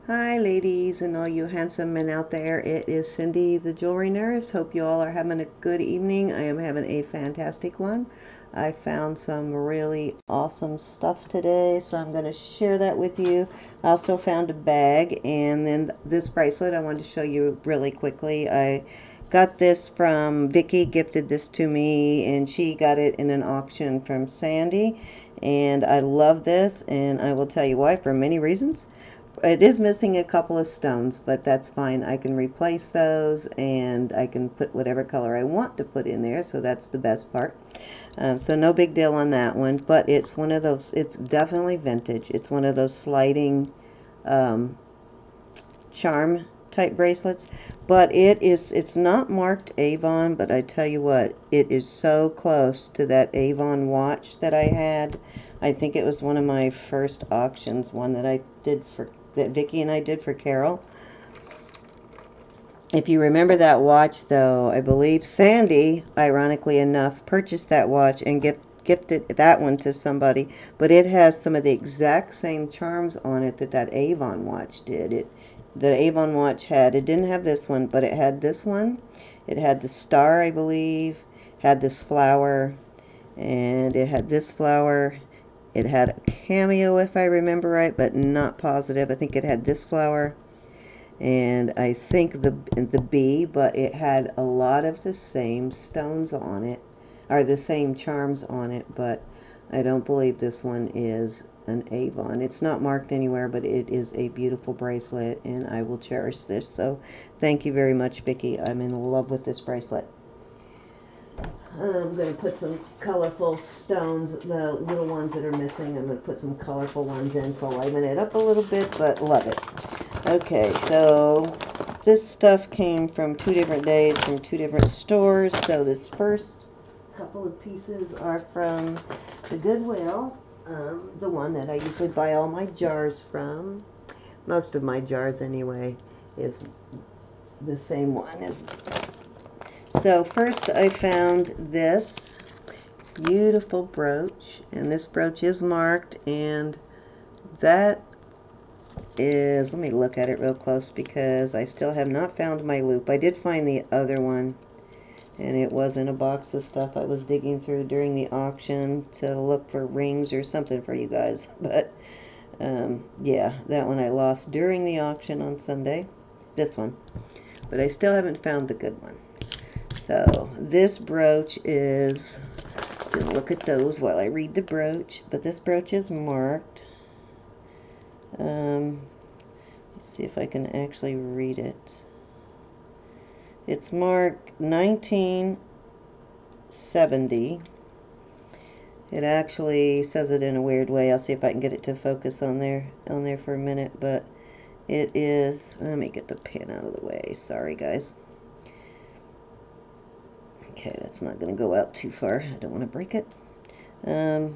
Hi ladies and all you handsome men out there. It is Cindy the Jewelry Nurse. Hope you all are having a good evening. I am having a fantastic one. I found some really awesome stuff today, so I'm going to share that with you. I also found a bag, and then this bracelet I wanted to show you really quickly. I got this from Vicky, gifted this to me, and she got it in an auction from Sandy. And I love this, and I will tell you why, for many reasons. It is missing a couple of stones, but that's fine. I can replace those, and I can put whatever color I want to put in there, so that's the best part. So no big deal on that one, but it's one of those, it's definitely vintage. It's one of those sliding charm type bracelets, but it's not marked Avon, but I tell you what, it is so close to that Avon watch that I had. I think it was one of my first auctions, one that I did for that Vicky and I did for Carol. If you remember that watch, though, I believe Sandy, ironically enough, purchased that watch and gifted that one to somebody, but it has some of the exact same charms on it that Avon watch did. The Avon watch it didn't have this one, but it had this one. It had the star, I believe, had this flower, and it had this flower. It had a cameo, if I remember right, but not positive. I think it had this flower, and I think the bee, but it had a lot of the same stones on it, or the same charms on it, but I don't believe this one is an Avon. It's not marked anywhere, but it is a beautiful bracelet, and I will cherish this. So thank you very much, Vicki. I'm in love with this bracelet. I'm going to put some colorful stones, the little ones that are missing. I'm going to put some colorful ones in to liven it up a little bit, but love it. Okay, so this stuff came from 2 different days from 2 different stores. So this first couple of pieces are from the Goodwill, the one that I usually buy all my jars from. Most of my jars anyway is the same one as. So first I found this beautiful brooch, and this brooch is marked, and that is, let me look at it real close because I still have not found my loop. I did find the other one, and it was in a box of stuff I was digging through during the auction to look for rings or something for you guys. But yeah, that one I lost during the auction on Sunday. This one. But I still haven't found the good one. So this brooch is, look at those while I read the brooch, but this brooch is marked. Let's see if I can actually read it. It's marked 1970. It actually says it in a weird way. I'll see if I can get it to focus on there for a minute, but it is, let me get the pin out of the way. Sorry guys. Okay, that's not going to go out too far. I don't want to break it. But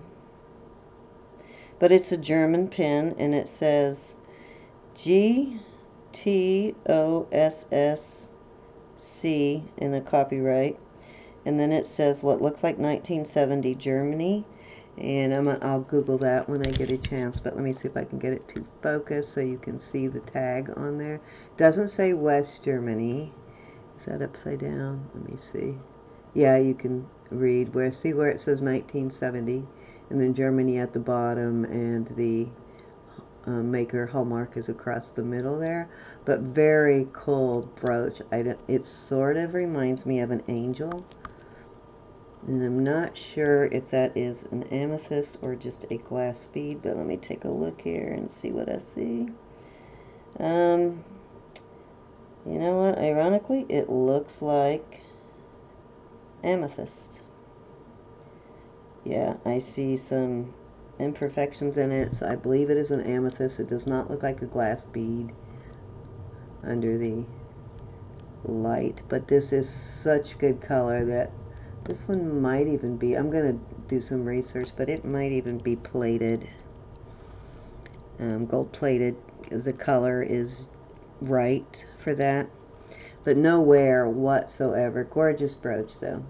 it's a German pin, and it says GTOSSC in the copyright. And then it says what looks like 1970 Germany. And I'll Google that when I get a chance. But let me see if I can get it to focus so you can see the tag on there. It doesn't say West Germany. Is that upside down? Let me see. Yeah, you can read see where it says 1970, and then Germany at the bottom, and the maker hallmark is across the middle there. But very cool brooch. It sort of reminds me of an angel, and I'm not sure if that is an amethyst or just a glass bead, but let me take a look here and see what I see. You know what, ironically it looks like amethyst. Yeah, I see some imperfections in it, so I believe it is an amethyst. It does not look like a glass bead under the light, but this is such good color that this one might even be, I'm going to do some research, but it might even be plated, gold plated. The color is right for that, but no wear whatsoever. Gorgeous brooch though.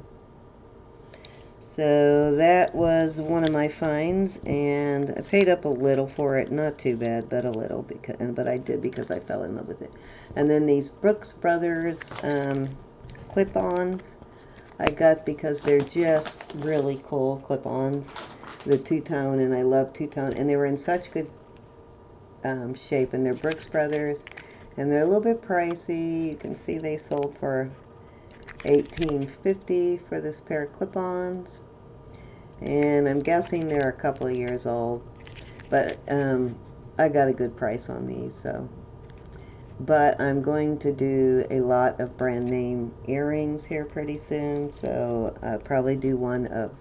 So that was one of my finds, and I paid up a little for it. Not too bad, but a little, but I did because I fell in love with it. And then these Brooks Brothers clip-ons I got because they're just really cool clip-ons. The two-tone, and I love two-tone, and they were in such good shape, and they're Brooks Brothers, and they're a little bit pricey. You can see they sold for $18.50 for this pair of clip-ons, and I'm guessing they're a couple of years old, but I got a good price on these. So, but I'm going to do a lot of brand name earrings here pretty soon, so I'll probably do one of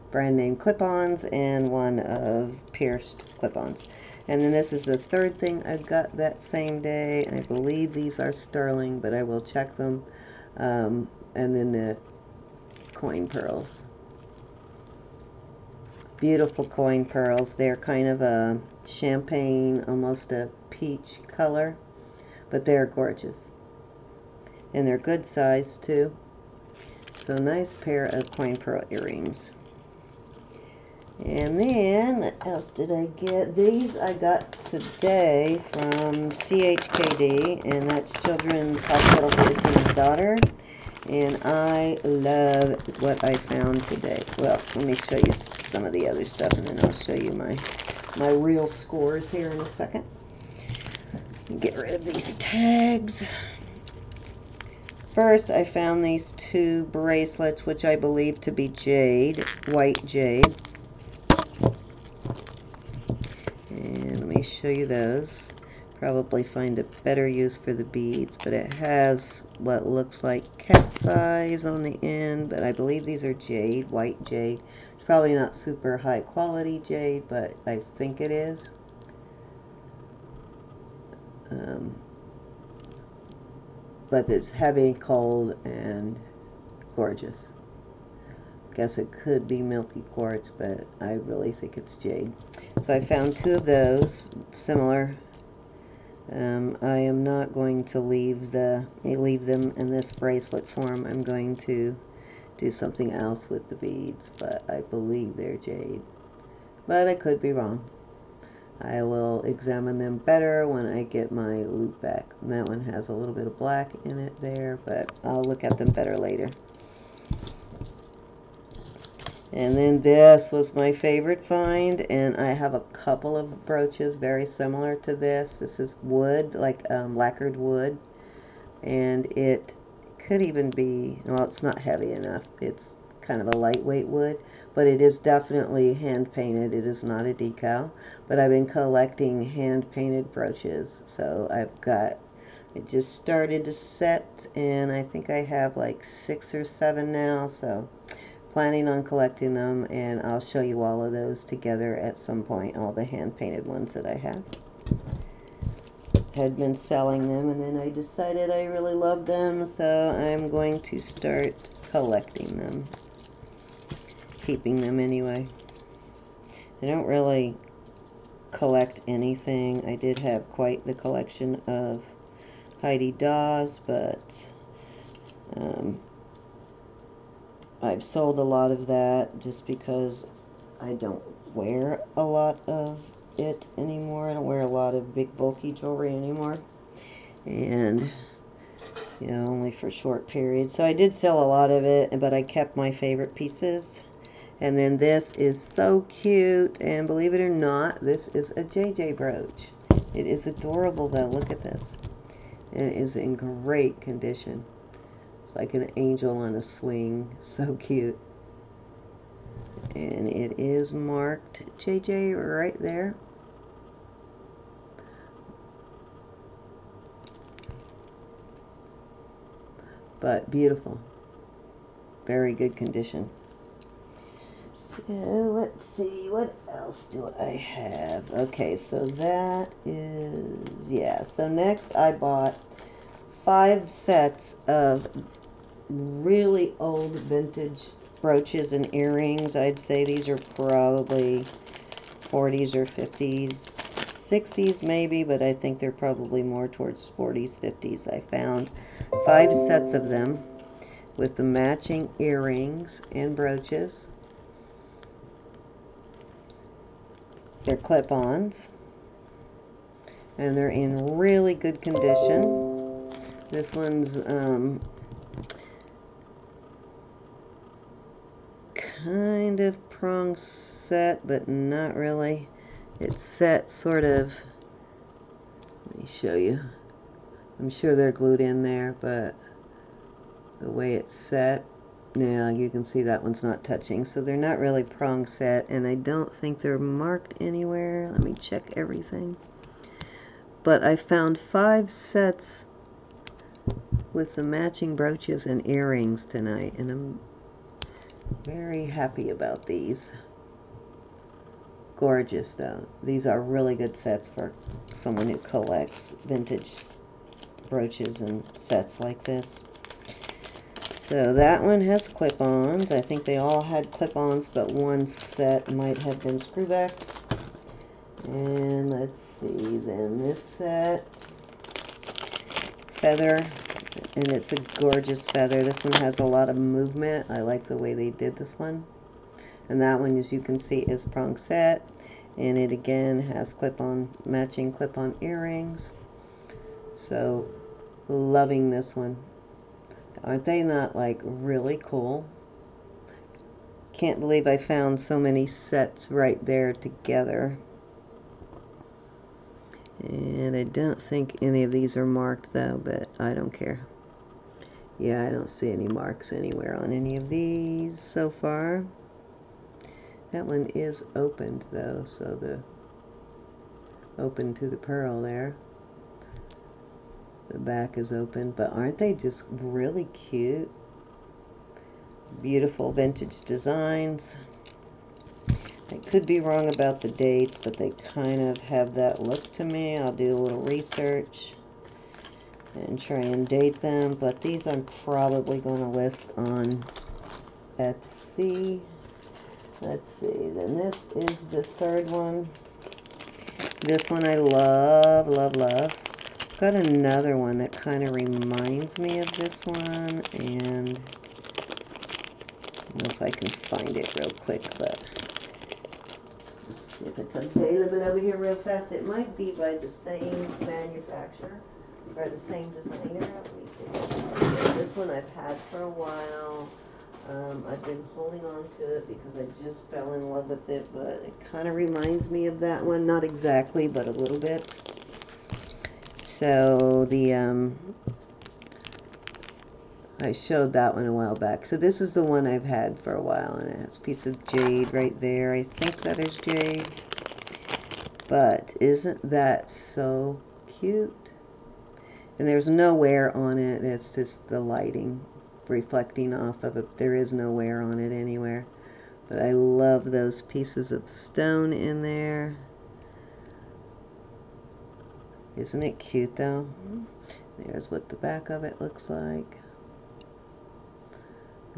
brand name clip-ons and one of pierced clip-ons. And then this is the third thing I got that same day. I believe these are sterling, but I will check them. And then the coin pearls. Beautiful coin pearls. They're kind of a champagne, almost a peach color, but they're gorgeous. And they're good size too. So nice pair of coin pearl earrings. And then, what else did I get? These I got today from CHKD, and that's Children's Hospital for the King's Daughter. And I love what I found today. Well, let me show you some of the other stuff, and then I'll show you my real scores here in a second. Get rid of these tags. First, I found these two bracelets, which I believe to be jade, white jade. And let me show you those. Probably find a better use for the beads, but it has what looks like cat's eyes on the end, but I believe these are jade, white jade. It's probably not super high quality jade, but I think it is. But it's heavy, cold, and gorgeous. Guess it could be milky quartz, but I really think it's jade. So I found two of those, similar. I am not going to leave them in this bracelet form. I'm going to do something else with the beads, but I believe they're jade. But I could be wrong. I will examine them better when I get my loop back. And that one has a little bit of black in it there, but I'll look at them better later. And then this was my favorite find, and I have a couple of brooches very similar to this. This is wood, like lacquered wood, and it could even be, well, it's not heavy enough. It's kind of a lightweight wood, but it is definitely hand painted. It is not a decal, but I've been collecting hand painted brooches, so I've got, it just started to set, and I think I have like 6 or 7 now, so planning on collecting them, and I'll show you all of those together at some point, all the hand-painted ones that I have. Had been selling them, and then I decided I really loved them, so I'm going to start collecting them. Keeping them anyway. I don't really collect anything. I did have quite the collection of Heidi Daws, but I've sold a lot of that just because I don't wear a lot of it anymore. I don't wear a lot of big bulky jewelry anymore, and you know, only for short periods. So I did sell a lot of it, but I kept my favorite pieces. And then this is so cute, and believe it or not, this is a JJ brooch. It is adorable though. Look at this. And it is in great condition. It's like an angel on a swing. So cute. And it is marked JJ right there. But beautiful. Very good condition. So let's see, what else do I have? Okay, so that is, yeah. So next I bought 5 sets of really old vintage brooches and earrings. I'd say these are probably 40s or 50s, 60s maybe, but I think they're probably more towards 40s, 50s. I found 5 sets of them with the matching earrings and brooches. They're clip-ons, and they're in really good condition. This one's kind of prong set, but not really. It's set sort of, let me show you. I'm sure they're glued in there, but the way it's set, now you can see that one's not touching. So they're not really prong set, and I don't think they're marked anywhere. Let me check everything. But I found 5 sets with the matching brooches and earrings tonight, and I'm very happy about these. Gorgeous though. These are really good sets for someone who collects vintage brooches and sets like this. So that one has clip-ons. I think they all had clip-ons, but one set might have been screwbacks. And let's see, then this set, feather, and it's a gorgeous feather. This one has a lot of movement. I like the way they did this one. And that one, as you can see, is prong set, and it again has clip-on, matching clip-on earrings. So loving this one. Aren't they not like really cool? Can't believe I found so many sets right there together. And I don't think any of these are marked though, but I don't care. Yeah, I don't see any marks anywhere on any of these so far. That one is opened though, so the open to the pearl there. The back is open, but aren't they just really cute? Beautiful vintage designs. I could be wrong about the dates, but they kind of have that look to me. I'll do a little research and try and date them, but these I'm probably going to list on Etsy. Let's see, then this is the third one. This one I love, love, love. Got another one that kind of reminds me of this one, and I don't know if I can find it real quick, but let's see if it's available over here real fast. It might be by the same manufacturer or the same designer. Let me see. This one I've had for a while. I've been holding on to it because I just fell in love with it, but it kind of reminds me of that one. Not exactly, but a little bit. So the I showed that one a while back. So this is the one I've had for a while, and it has a piece of jade right there. I think that is jade. But isn't that so cute? And there's no wear on it. It's just the lighting reflecting off of it. There is no wear on it anywhere. But I love those pieces of stone in there. Isn't it cute though? There's what the back of it looks like.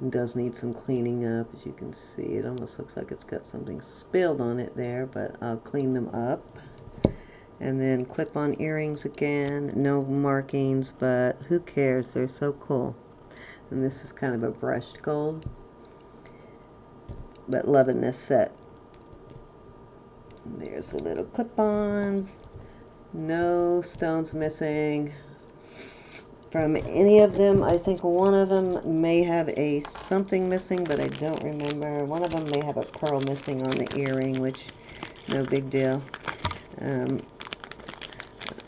It does need some cleaning up, as you can see. It almost looks like it's got something spilled on it there, but I'll clean them up. And then clip-on earrings again. No markings, but who cares? They're so cool. And this is kind of a brushed gold. But loving this set. There's the little clip-ons. No stones missing from any of them. I think one of them may have a something missing, but I don't remember. One of them may have a pearl missing on the earring, which no big deal.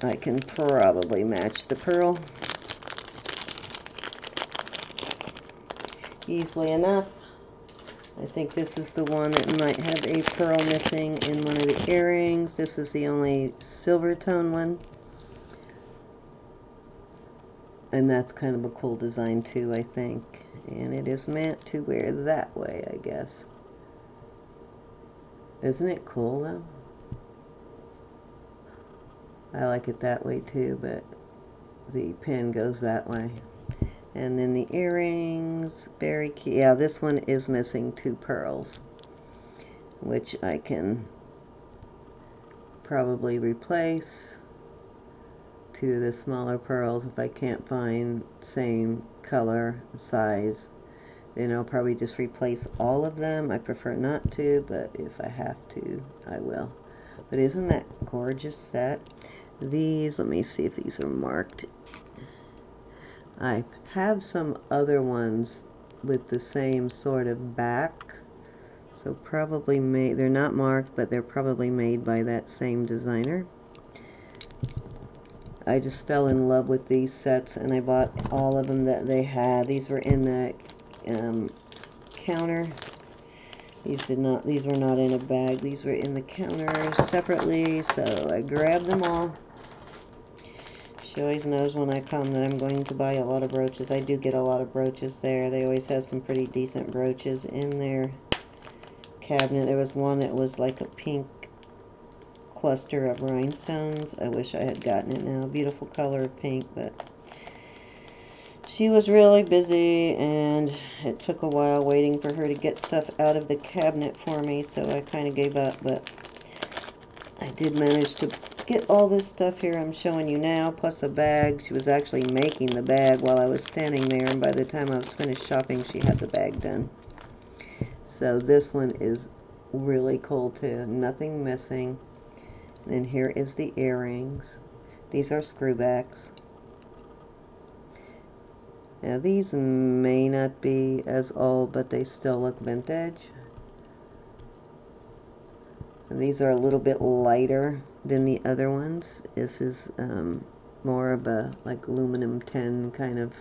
I can probably match the pearl easily enough. I think this is the one that might have a pearl missing in one of the earrings. This is the only silver tone one. And that's kind of a cool design too, I think. And it is meant to wear that way, I guess. Isn't it cool though? I like it that way too, but the pin goes that way. And then the earrings, very cute. Yeah, this one is missing 2 pearls, which I can probably replace 2 of the smaller pearls if I can't find same color, size. Then I'll probably just replace all of them. I prefer not to, but if I have to, I will. But isn't that gorgeous set? These, let me see if these are marked. I have some other ones with the same sort of back. So probably made, they're not marked, but they're probably made by that same designer. I just fell in love with these sets, and I bought all of them that they had. These were in the counter. These were not in a bag. These were in the counter separately, so I grabbed them all. She always knows when I come that I'm going to buy a lot of brooches. I do get a lot of brooches there. They always have some pretty decent brooches in their cabinet. There was one that was like a pink cluster of rhinestones. I wish I had gotten it now. Beautiful color of pink, but she was really busy, and it took a while waiting for her to get stuff out of the cabinet for me, so I kind of gave up, but I did manage to get all this stuff here I'm showing you now, plus a bag. She was actually making the bag while I was standing there, and by the time I was finished shopping, she had the bag done. So this one is really cool too. Nothing missing. And here is the earrings. These are screwbacks. Now these may not be as old, but they still look vintage. And these are a little bit lighter than the other ones. This is more of a like aluminum tin kind of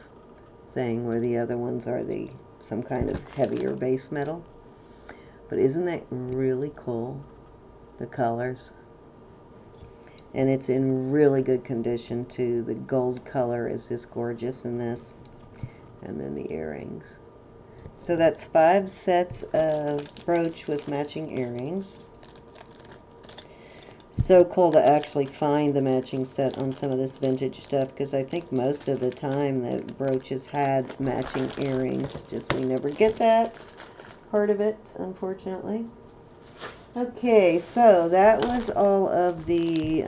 thing, where the other ones are some kind of heavier base metal. But isn't that really cool? The colors. And it's in really good condition too. The gold color is just gorgeous in this. And then the earrings. So that's 5 sets of brooch with matching earrings. So cool to actually find the matching set on some of this vintage stuff, because I think most of the time the brooches had matching earrings. Just we never get that part of it, unfortunately. Okay, so that was all of the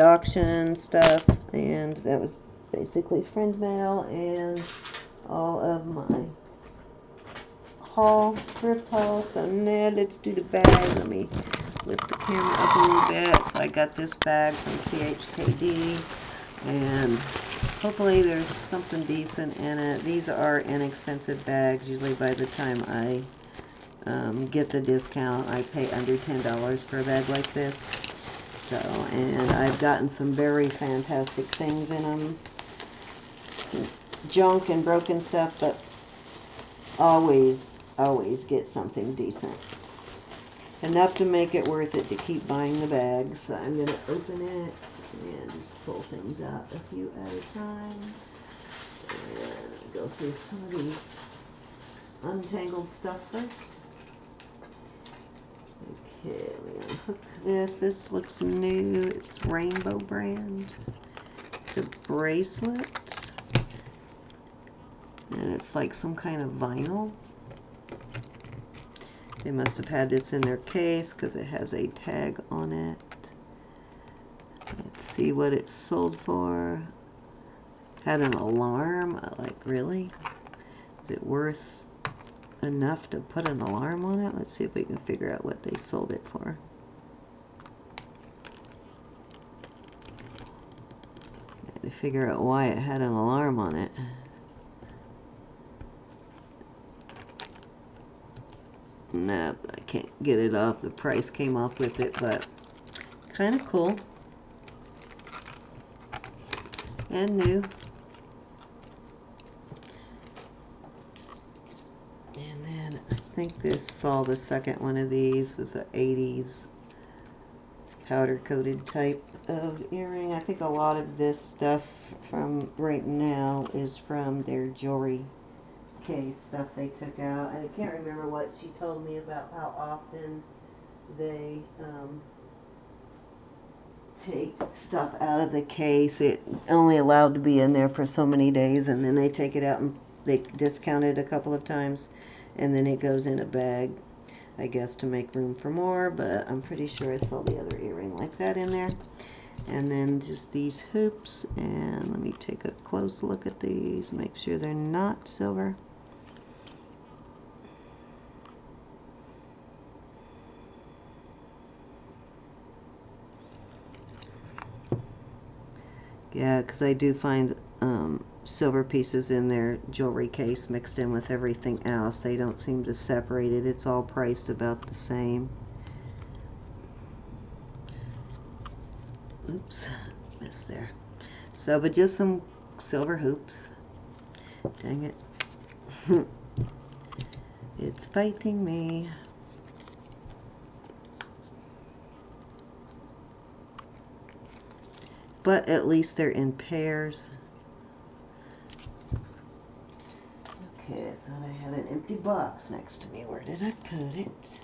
auction stuff, and that was basically friend mail and all of my haul, thrift haul. So now let's do the bag. Let me lift the camera up a little bit. So I got this bag from CHKD, and hopefully there's something decent in it. These are inexpensive bags. Usually by the time I get the discount, I pay under $10 for a bag like this. So, and I've gotten some very fantastic things in them. Some junk and broken stuff, but always get something decent. Enough to make it worth it to keep buying the bags. So I'm going to open it and just pull things out a few at a time. And go through some of these untangled stuff first. Okay, let me unhook this. This looks new. It's Rainbow brand. It's a bracelet. And it's like some kind of vinyl. They must have had this in their case because it has a tag on it. Let's see what it's sold for. Had an alarm. Like, really? Is it worth enough to put an alarm on it? Let's see if we can figure out what they sold it for. To figure out why it had an alarm on it. No, I can't get it off. The price came off with it, but kind of cool. And new. And then I think this saw the second one of these. Is an 80s powder coated type of earring. I think a lot of this stuff from right now is from their jewelry case stuff they took out. I can't remember what she told me about how often they take stuff out of the case. It only allowed to be in there for so many days, and then they take it out and they discount it a couple of times, and then it goes in a bag, I guess, to make room for more. But I'm pretty sure I saw the other earring like that in there. And then just these hoops, and let me take a close look at these, make sure they're not silver. Yeah, because I do find silver pieces in their jewelry case mixed in with everything else. They don't seem to separate it. It's all priced about the same. Oops, missed there. So, but just some silver hoops. Dang it. It's fighting me. But at least they're in pairs. Okay, I thought I had an empty box next to me. Where did I put it?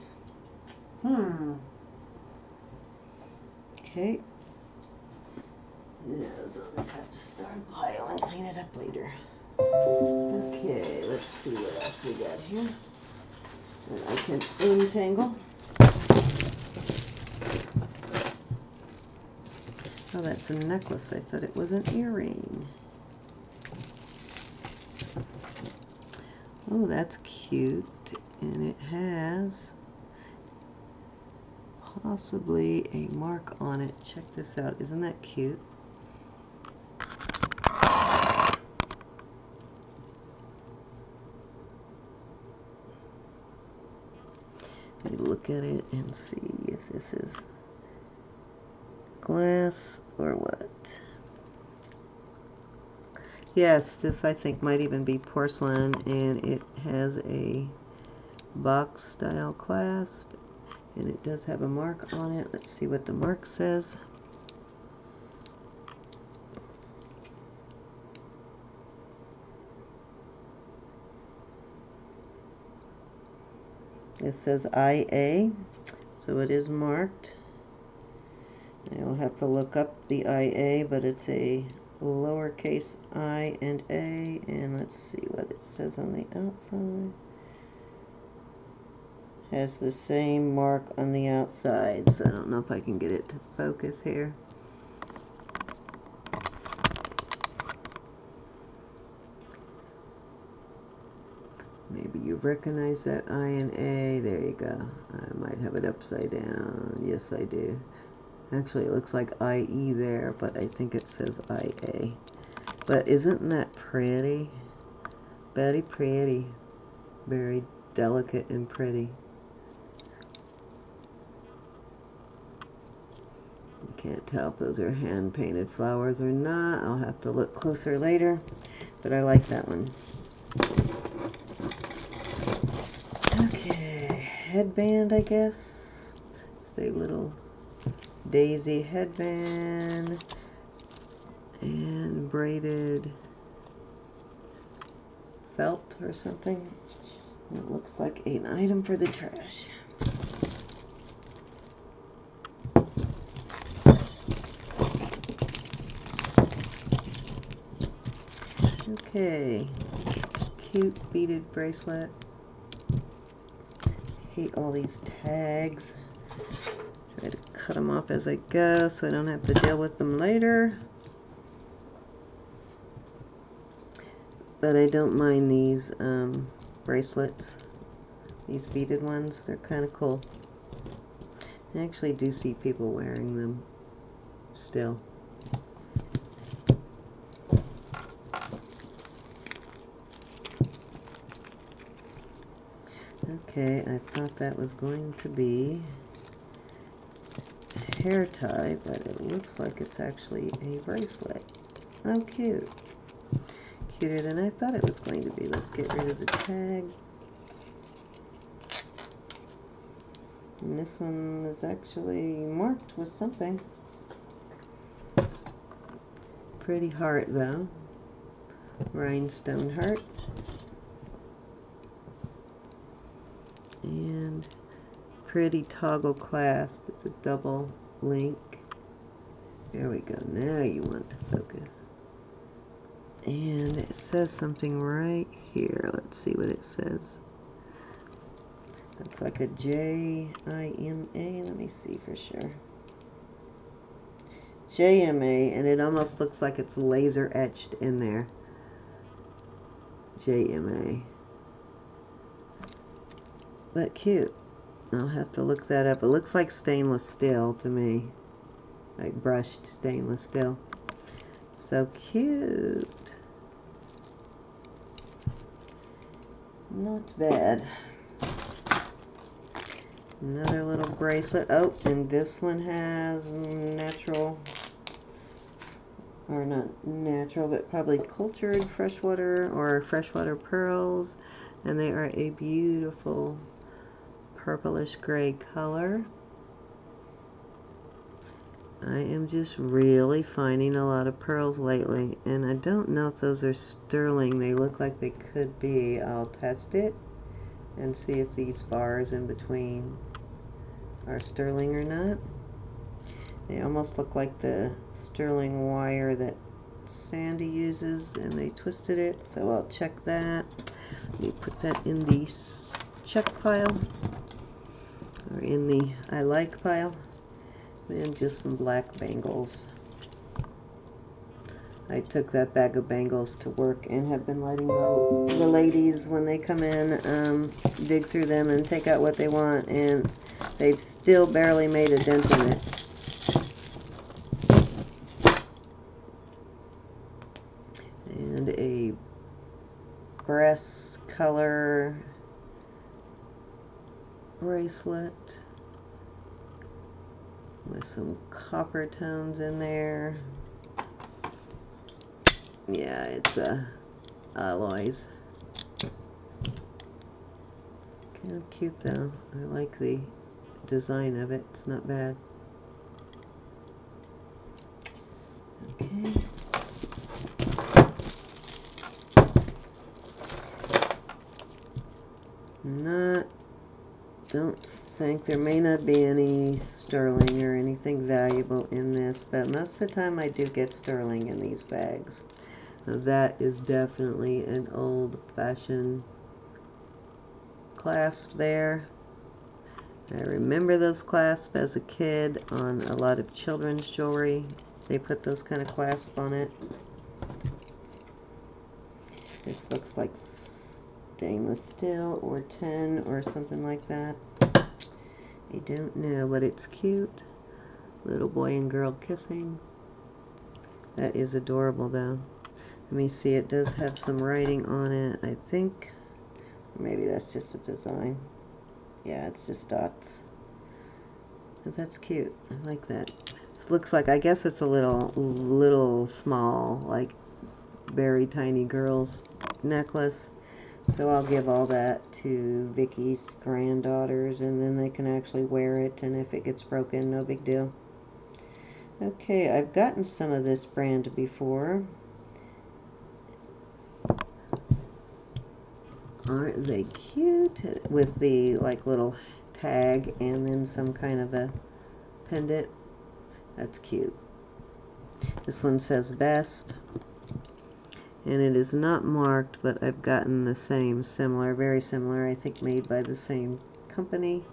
Okay. Yeah, so I'll just have to start a pile and clean it up later. Okay, let's see what else we got here. And I can untangle. Oh, that's a necklace. I thought it was an earring. Oh, that's cute. And it has possibly a mark on it. Check this out. Isn't that cute? Let me look at it and see if this is glass or what. Yes, this I think might even be porcelain, and it has a box style clasp, and it does have a mark on it. Let's see what the mark says. It says IA, so it is marked. I'll have to look up the IA, but it's a lowercase I and A, and let's see what it says on the outside. Has the same mark on the outside, so I don't know if I can get it to focus here. Maybe you recognize that I and A. There you go. I might have it upside down. Yes, I do. Actually, it looks like IE there, but I think it says IA. But isn't that pretty? Very pretty. Very delicate and pretty. You can't tell if those are hand-painted flowers or not. I'll have to look closer later, but I like that one. Okay, headband, I guess. It's a little daisy headband and braided felt or something. It looks like an item for the trash. Okay, cute beaded bracelet. Hate all these tags. Try to cut them off as I go so I don't have to deal with them later. But I don't mind these bracelets. These beaded ones, they're kind of cool. I actually do see people wearing them still. Okay, I thought that was going to be a hair tie, but it looks like it's actually a bracelet. Oh, cute. Cuter than I thought it was going to be. Let's get rid of the tag. And this one is actually marked with something. Pretty heart, though. Rhinestone heart. And pretty toggle clasp. It's a double link. There we go. Now you want to focus. And it says something right here. Let's see what it says. Looks like a J-I-M-A. Let me see for sure. J-M-A, and it almost looks like it's laser etched in there. J-M-A. But cute. I'll have to look that up. It looks like stainless steel to me. Like brushed stainless steel. So cute. Not bad. Another little bracelet. Oh, and this one has natural, or not natural, but probably cultured freshwater or freshwater pearls. And they are a beautiful purplish gray color. I am just really finding a lot of pearls lately, and I don't know if those are sterling. They look like they could be. I'll test it and see if these bars in between are sterling or not. They almost look like the sterling wire that Sandy uses, and they twisted it, so I'll check that. Let me put that in the check pile, or in the I like pile. And just some black bangles. I took that bag of bangles to work and have been letting the ladies, when they come in, dig through them and take out what they want, and they've still barely made a dent in it. And a brass color bracelet with some copper tones in there. Yeah, it's alloys. Kind of cute though. I like the design of it. It's not bad. Okay. Don't think there may not be any sterling or anything valuable in this, but most of the time I do get sterling in these bags. Now that is definitely an old-fashioned clasp there. I remember those clasps as a kid on a lot of children's jewelry. They put those kind of clasps on it. This looks like stainless steel or tin or something like that. I don't know, but it's cute. Little boy and girl kissing. That is adorable though. Let me see, it does have some writing on it, I think. Maybe that's just a design. Yeah, it's just dots. But that's cute. I like that. This looks like, I guess it's a little small, like very tiny girl's necklace. So I'll give all that to Vicky's granddaughters, and then they can actually wear it, and if it gets broken, no big deal. Okay, I've gotten some of this brand before. Aren't they cute? With the like little tag and then some kind of a pendant. That's cute. This one says best. And it is not marked, but I've gotten the same, similar, very similar, I think made by the same company.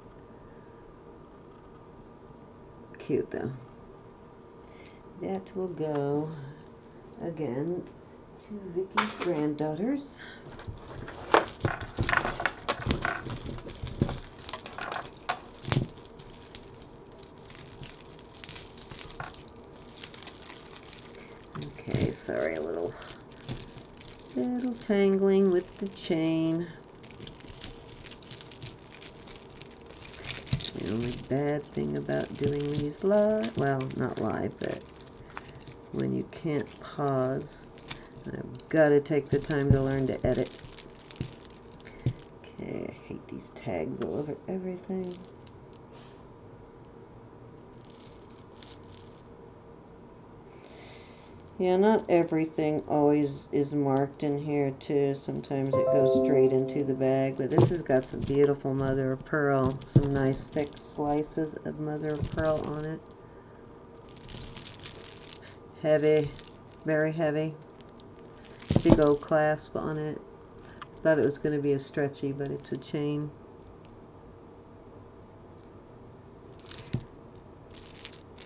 Cute though. That will go, again, to Vicky's granddaughters. Okay, sorry, a little tangling with the chain. The only bad thing about doing these live, well, not live, but when you can't pause, I've got to take the time to learn to edit. Okay, I hate these tags all over everything. Yeah, not everything always is marked in here too. Sometimes it goes straight into the bag, but this has got some beautiful mother of pearl, some nice thick slices of mother of pearl on it. Heavy, very heavy. Big old clasp on it. Thought it was going to be a stretchy, but it's a chain.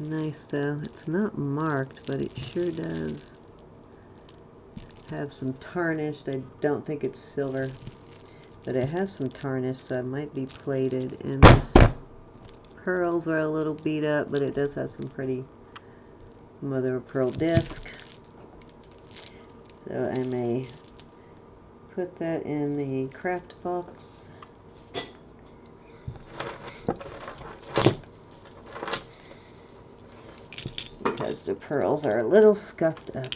Nice though. It's not marked, but it sure does have some tarnished. I don't think it's silver, but it has some tarnish, so it might be plated. And these pearls are a little beat up, but it does have some pretty mother of pearl disc. So I may put that in the craft box. Because the pearls are a little scuffed up.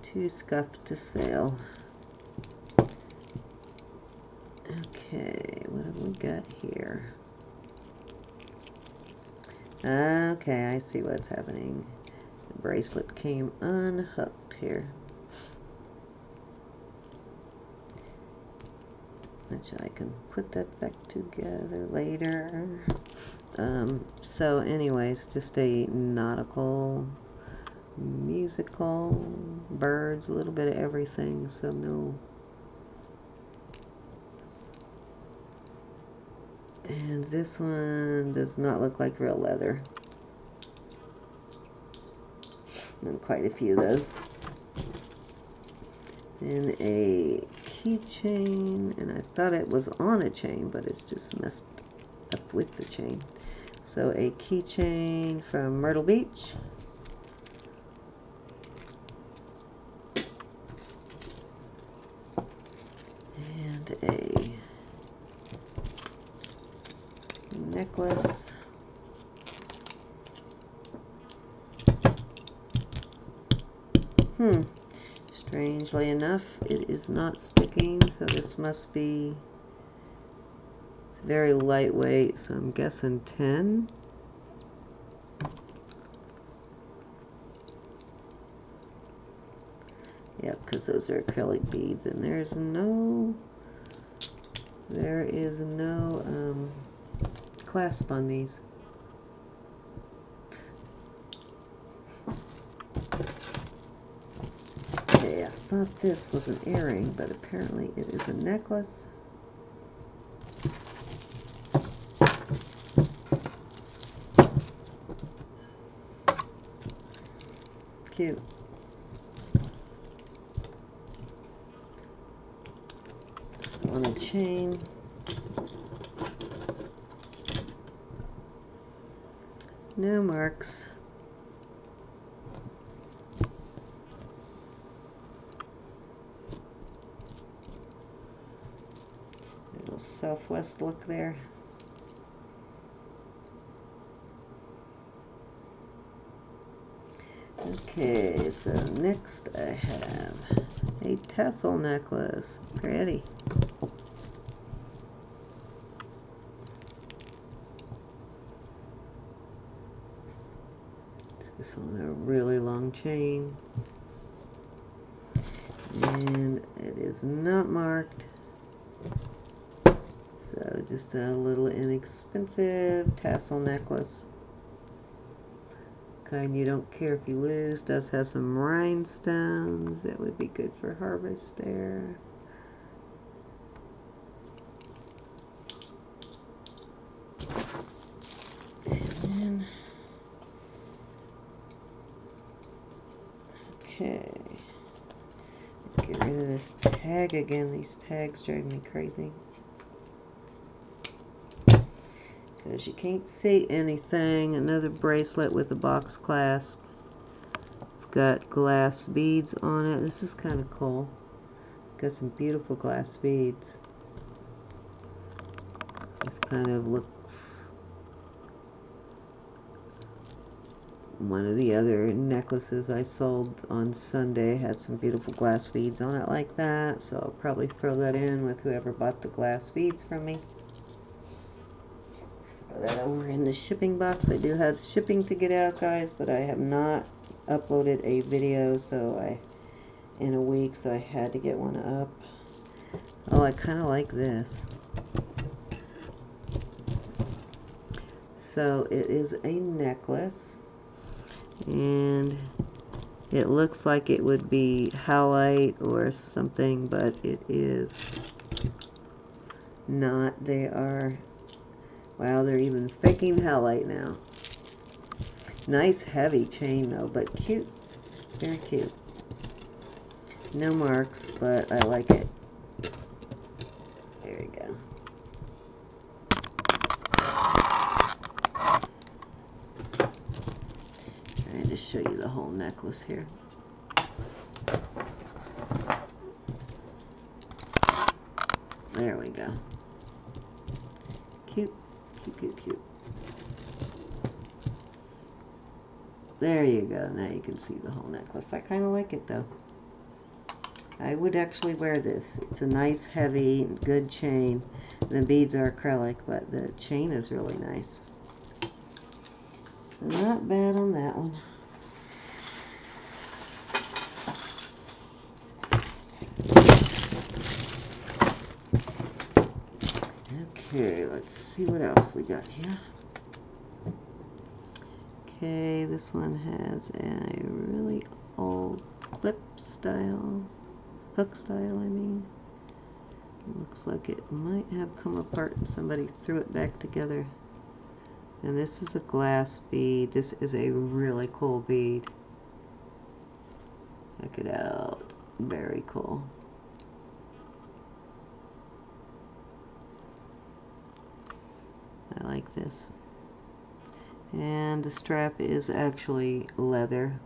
Too scuffed to sell. Okay, what have we got here? Okay, I see what's happening. The bracelet came unhooked here. Which I can put that back together later. So anyways, just a nautical, musical, birds, a little bit of everything, so no. And this one does not look like real leather. And quite a few of those. And a keychain, and I thought it was on a chain, but it's just messed up with the chain. So a keychain from Myrtle Beach. And a necklace. Strangely enough, it is not sticking, so this must be, it's very lightweight, so I'm guessing 10. Yep, because those are acrylic beads, and there is no clasp on these. Okay, I thought this was an earring, but apparently it is a necklace. Cute. Just on a chain. No marks. Little Southwest look there. Okay, so next I have a tassel necklace. Pretty. This on a really long chain, and it is not marked, so just a little inexpensive tassel necklace, kind you don't care if you lose. Does have some rhinestones that would be good for harvest there. Okay, get rid of this tag again. These tags drive me crazy because you can't see anything. Another bracelet with a box clasp. It's got glass beads on it. This is kind of cool. Got some beautiful glass beads. This kind of looks, one of the other necklaces I sold on Sunday had some beautiful glass beads on it like that, so I'll probably throw that in with whoever bought the glass beads from me. Throw that over in the shipping box. I do have shipping to get out, guys, but I have not uploaded a video in a week, so I had to get one up. Oh, I kind of like this. So it is a necklace, and it looks like it would be howlite or something, but it is not. They are, wow, they're even faking howlite now. Nice heavy chain though, but cute. Very cute. No marks, but I like it. There we go. Trying to show you the whole necklace here. There we go. Cute, cute, cute, cute. There you go. Now you can see the whole necklace. I kind of like it though. I would actually wear this. It's a nice, heavy, good chain. The beads are acrylic, but the chain is really nice. Not bad on that one. Okay, let's see what else we got here. Okay, this one has a really old clip style, hook style, I mean. It looks like it might have come apart and somebody threw it back together. And this is a glass bead. This is a really cool bead. Check it out. Very cool. I like this. And the strap is actually leather.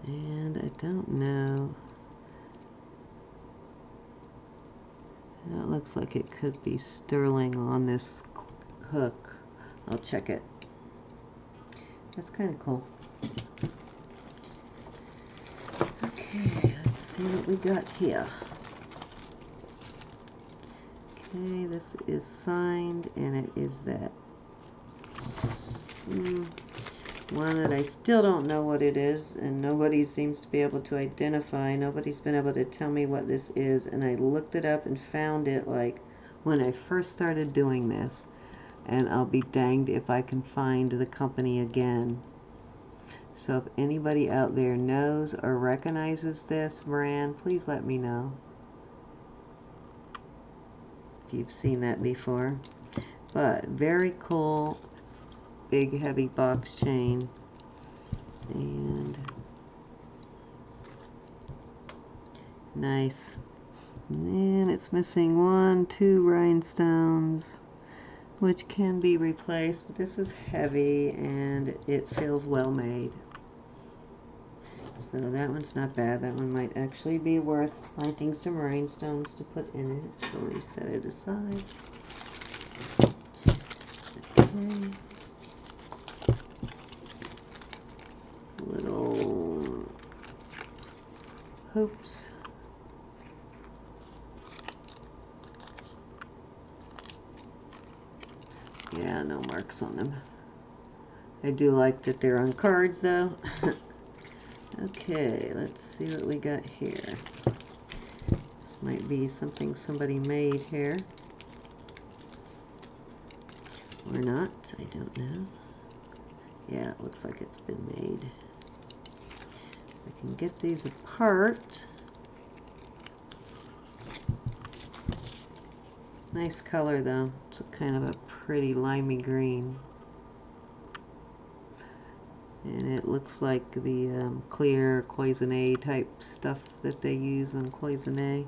And I don't know. That looks like it could be sterling on this hook. I'll check it. That's kind of cool. Okay, let's see what we got here. Okay, this is signed, and it is that one that I still don't know what it is, and nobody seems to be able to identify. Nobody's been able to tell me what this is, and I looked it up and found it like when I first started doing this, and I'll be danged if I can find the company again. So if anybody out there knows or recognizes this brand, please let me know if you've seen that before. But very cool, big heavy box chain, and nice. And it's missing 1, 2 rhinestones, which can be replaced, but this is heavy and it feels well made. So that one's not bad. That one might actually be worth finding some rhinestones to put in it. So we set it aside. Okay. Little hoops. Yeah, no marks on them. I do like that they're on cards though. Okay, let's see what we got here. This might be something somebody made here. Or not, I don't know. Yeah, it looks like it's been made. I can get these apart. Nice color though. It's a kind of a pretty limey green. And it looks like the clear cloisonne type stuff that they use on cloisonne.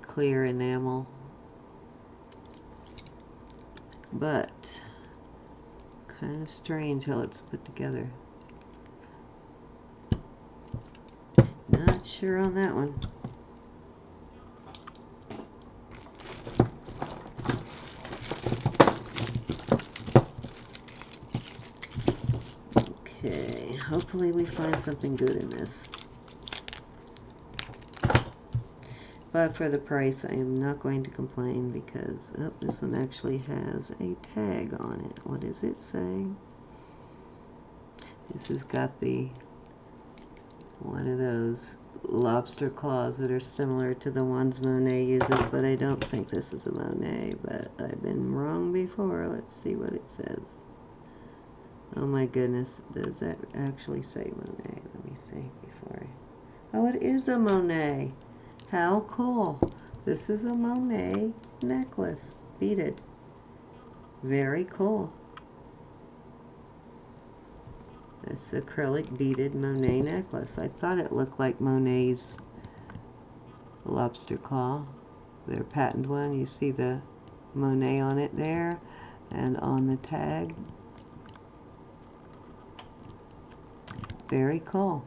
Clear enamel. But kind of strange how it's put together. Not sure on that one. Okay, hopefully we find something good in this. But for the price, I am not going to complain because, oh, this one actually has a tag on it. What does it say? This has got the one of those lobster claws that are similar to the ones Monet uses, but I don't think this is a Monet, but I've been wrong before. Let's see what it says. Oh my goodness, does that actually say Monet? Let me see before I... Oh, it is a Monet. How cool. This is a Monet necklace, beaded. Very cool. This acrylic beaded Monet necklace. I thought it looked like Monet's lobster claw, their patent one. You see the Monet on it there, and on the tag. Very cool.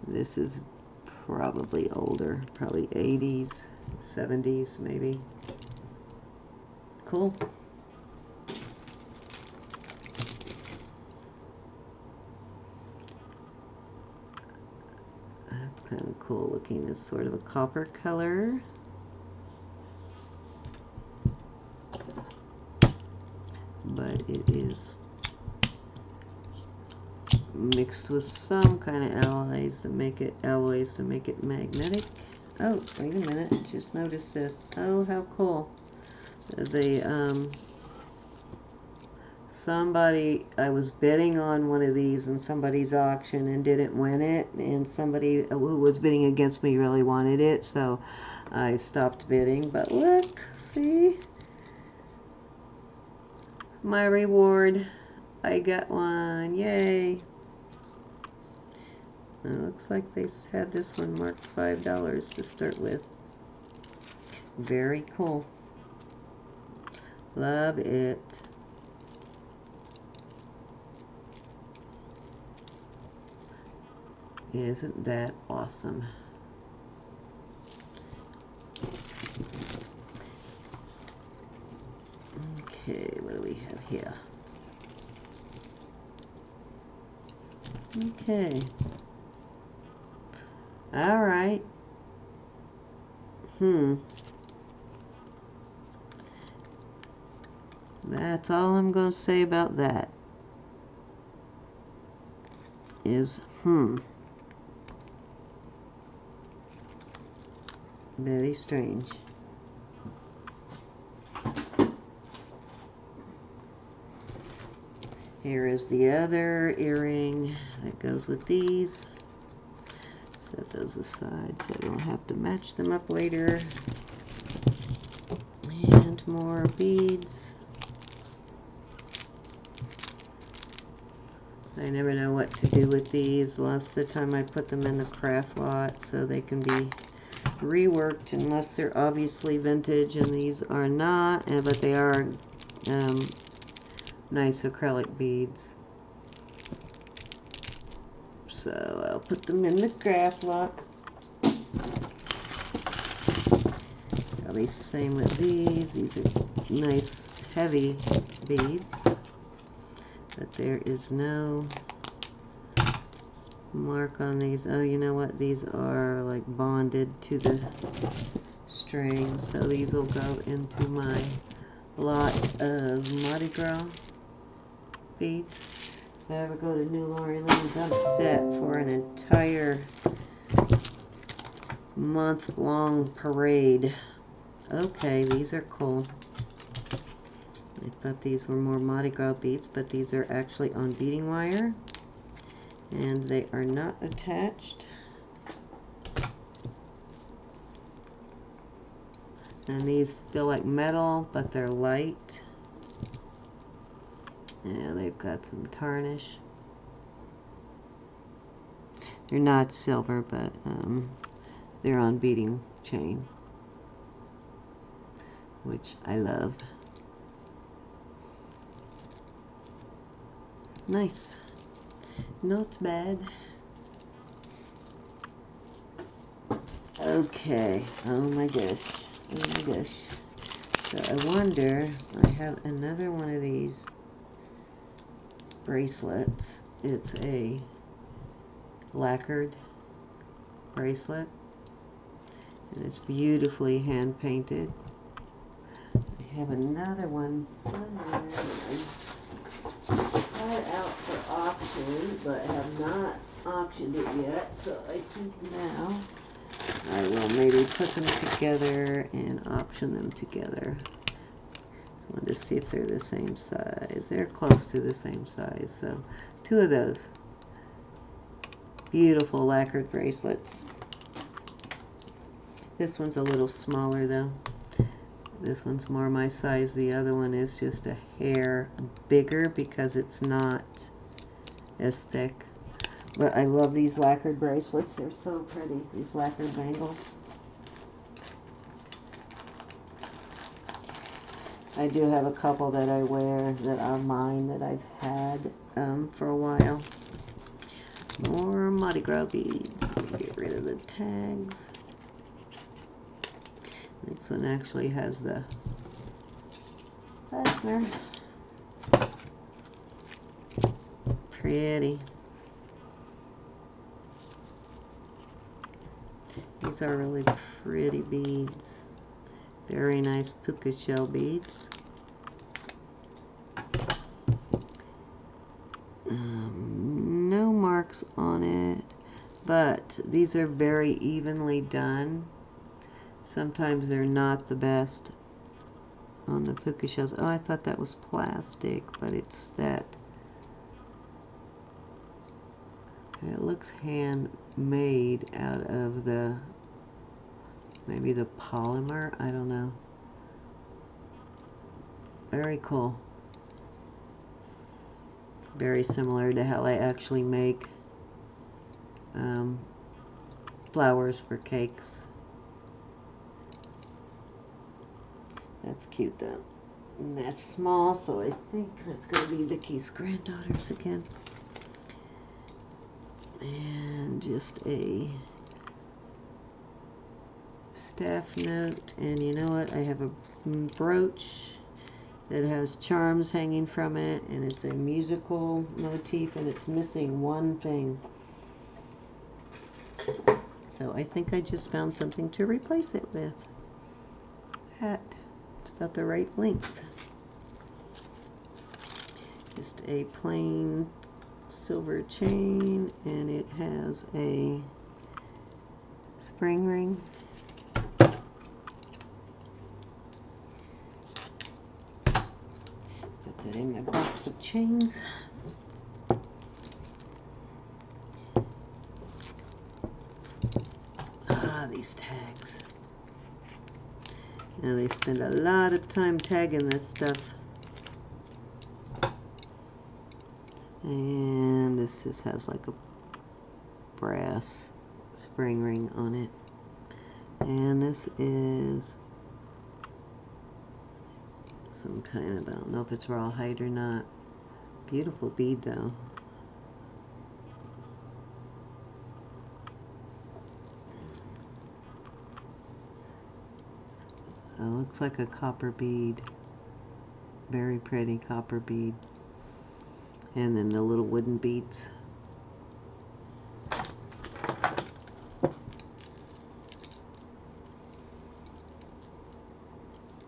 This is probably older, probably 80s, 70s maybe. Cool. That's kind of cool looking. It's sort of a copper color. But it is mixed with some kind of alloys to make it magnetic. Oh, wait a minute, just noticed this. Oh, how cool. Somebody, I was bidding on one of these in somebody's auction and didn't win it, and somebody who was bidding against me really wanted it, so I stopped bidding. But look, see? My reward. I got one. Yay. It looks like they had this one marked $5 to start with. Very cool. Love it. Isn't that awesome? Okay, what do we have here? Okay. All right. That's all I'm going to say about that. Is very strange. Here is the other earring that goes with these. Set those aside so I don't have to match them up later. And more beads. I never know what to do with these. Lots of the time I put them in the craft lot so they can be reworked unless they're obviously vintage, and these are not, but they are nice acrylic beads. So I'll put them in the craft lot. Probably same with these. These are nice heavy beads, but there is no mark on these. Oh, you know what? These are like bonded to the string, so these will go into my lot of Mardi Gras beads. If I ever go to New Orleans, I'm set for an entire month-long parade. Okay, these are cool. I thought these were more Mardi Gras beads, but these are actually on beading wire, and they are not attached. And these feel like metal, but they're light. And they've got some tarnish. They're not silver, but they're on beading chain, which I love. Nice. Not bad. Okay. Oh my gosh. Oh my gosh. So I wonder, I have another one of these bracelets. It's a lacquered bracelet, and it's beautifully hand painted. I have another one somewhere. I had it out for auction, but have not auctioned it yet, so I think now I will maybe put them together and auction them together. I wanted to see if they're the same size. They're close to the same size, so 2 of those beautiful lacquered bracelets. This one's a little smaller though. This one's more my size. The other one is just a hair bigger because it's not as thick. But I love these lacquered bracelets. They're so pretty, these lacquered bangles. I do have a couple that I wear that are mine that I've had for a while. More Mardi Gras beads. Get rid of the tags. This one actually has the fastener. Pretty. These are really pretty beads. Very nice puka shell beads. No marks on it, but these are very evenly done. Sometimes they're not the best on the puka shells. Oh, I thought that was plastic, but it's that. It looks handmade out of the, maybe the polymer, I don't know. Very cool. Very similar to how I actually make flowers for cakes. That's cute though. And that's small, so I think that's going to be Vicky's granddaughter's again. And just a staff note. And you know what? I have a brooch that has charms hanging from it, and it's a musical motif, and it's missing one thing. So I think I just found something to replace it with. It's about the right length. Just a plain silver chain, and it has a spring ring. Put that in my box of chains. These tags. Now they spend a lot of time tagging this stuff. And this just has like a brass spring ring on it. And this is some kind of, I don't know if it's rawhide or not. Beautiful bead though. Looks like a copper bead. Very pretty copper bead. And then the little wooden beads.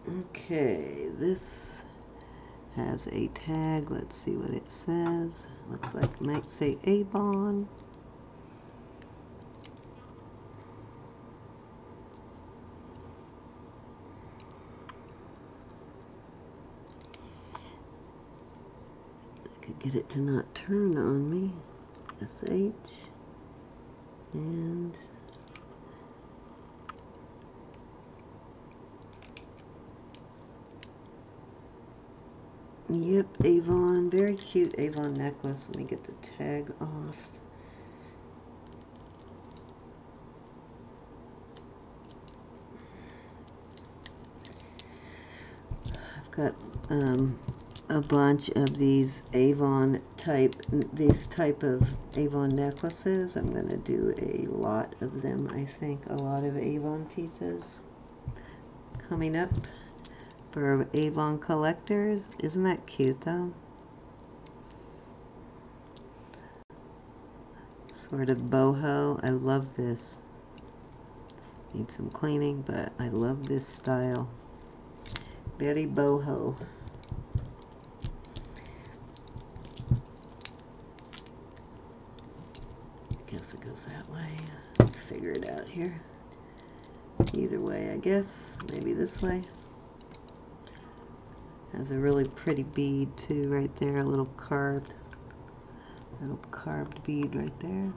Okay, this has a tag. Let's see what it says. Looks like it might say Avon. Get it to not turn on me. SH. And yep, Avon. Very cute Avon necklace. Let me get the tag off. I've got a bunch of these Avon type of Avon necklaces. I'm going to do a lot of them, I think. A lot of Avon pieces coming up for Avon collectors. Isn't that cute though? Sort of boho. I love this. Need some cleaning, but I love this style. Very boho. Guess it goes that way. Figure it out here. Either way, I guess. Maybe this way. Has a really pretty bead too right there. A little carved bead right there.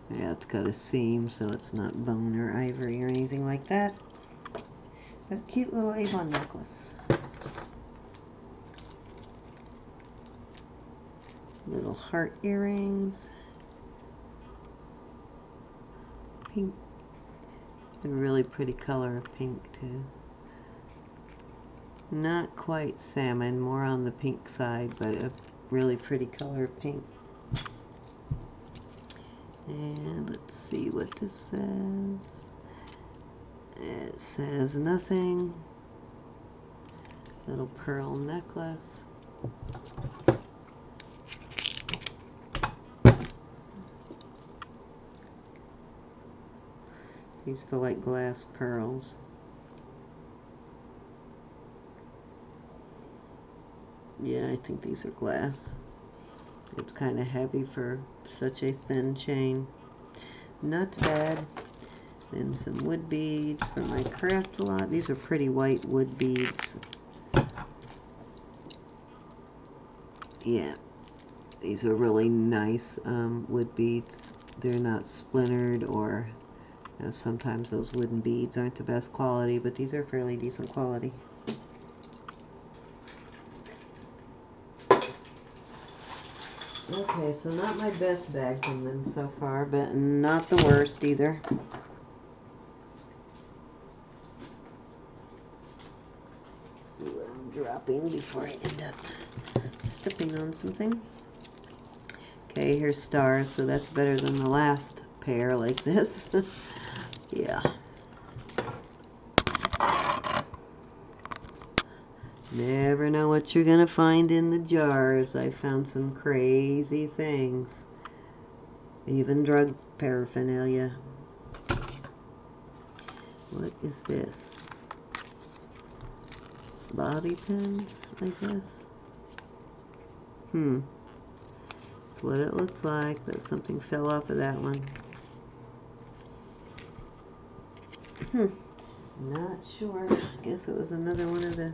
Yeah, it's got a seam, so it's not bone or ivory or anything like that. A cute little Avon necklace. Little heart earrings. Pink A really pretty color of pink too. Not quite salmon, more on the pink side, but a really pretty color of pink. And let's see what this says. It says nothing. Little pearl necklace. These feel like glass pearls. Yeah, I think these are glass. It's kind of heavy for such a thin chain. Not bad. Then some wood beads for my craft lot. These are pretty white wood beads. Yeah, these are really nice wood beads. They're not splintered, or you know, sometimes those wooden beads aren't the best quality, but these are fairly decent quality. Okay, so not my best bag from them so far, but not the worst either. See what I'm dropping before I end up stepping on something. Okay, here's stars, so that's better than the last pair like this. Yeah. Never know what you're gonna find in the jars. I found some crazy things. Even drug paraphernalia. What is this? Bobby pins, I guess. That's what it looks like, but something fell off of that one. Not sure. I guess it was another one of the,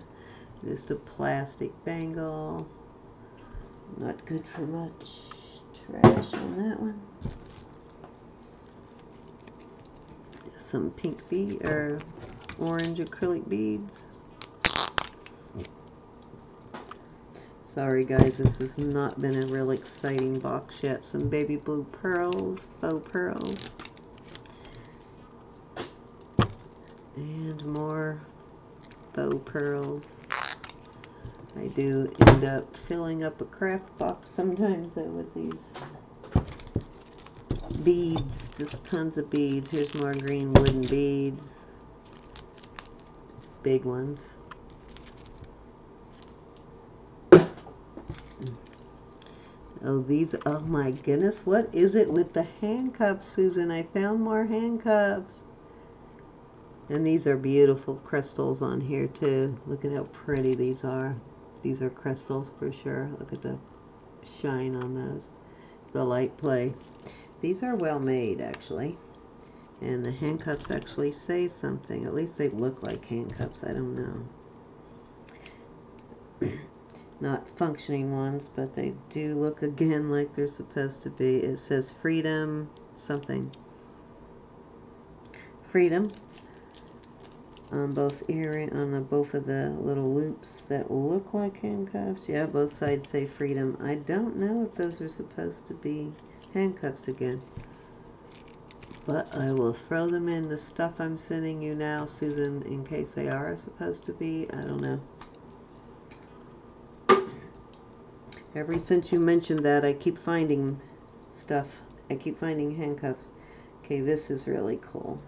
just a plastic bangle. Not good for much. Trash on that one. Some pink bead or orange acrylic beads. Sorry guys, this has not been a real exciting box yet. Some baby blue pearls, faux pearls. And more faux pearls. I do end up filling up a craft box sometimes with these beads, just tons of beads. Here's more green wooden beads, big ones. Oh, these, oh my goodness, what is it with the handcuffs, Susan? I found more handcuffs. And these are beautiful crystals on here too. Look at how pretty these are. These are crystals for sure. Look at the shine on those. The light play. These are well made actually. And the handcuffs actually say something. At least they look like handcuffs. I don't know. Not functioning ones, but they do look again like they're supposed to be. It says freedom something. Freedom. On both both of the little loops that look like handcuffs. Yeah, both sides say freedom. I don't know if those are supposed to be handcuffs again. But I will throw them in the stuff I'm sending you now, Susan, in case they are supposed to be. I don't know. Ever since you mentioned that, I keep finding stuff. I keep finding handcuffs. Okay, this is really cool.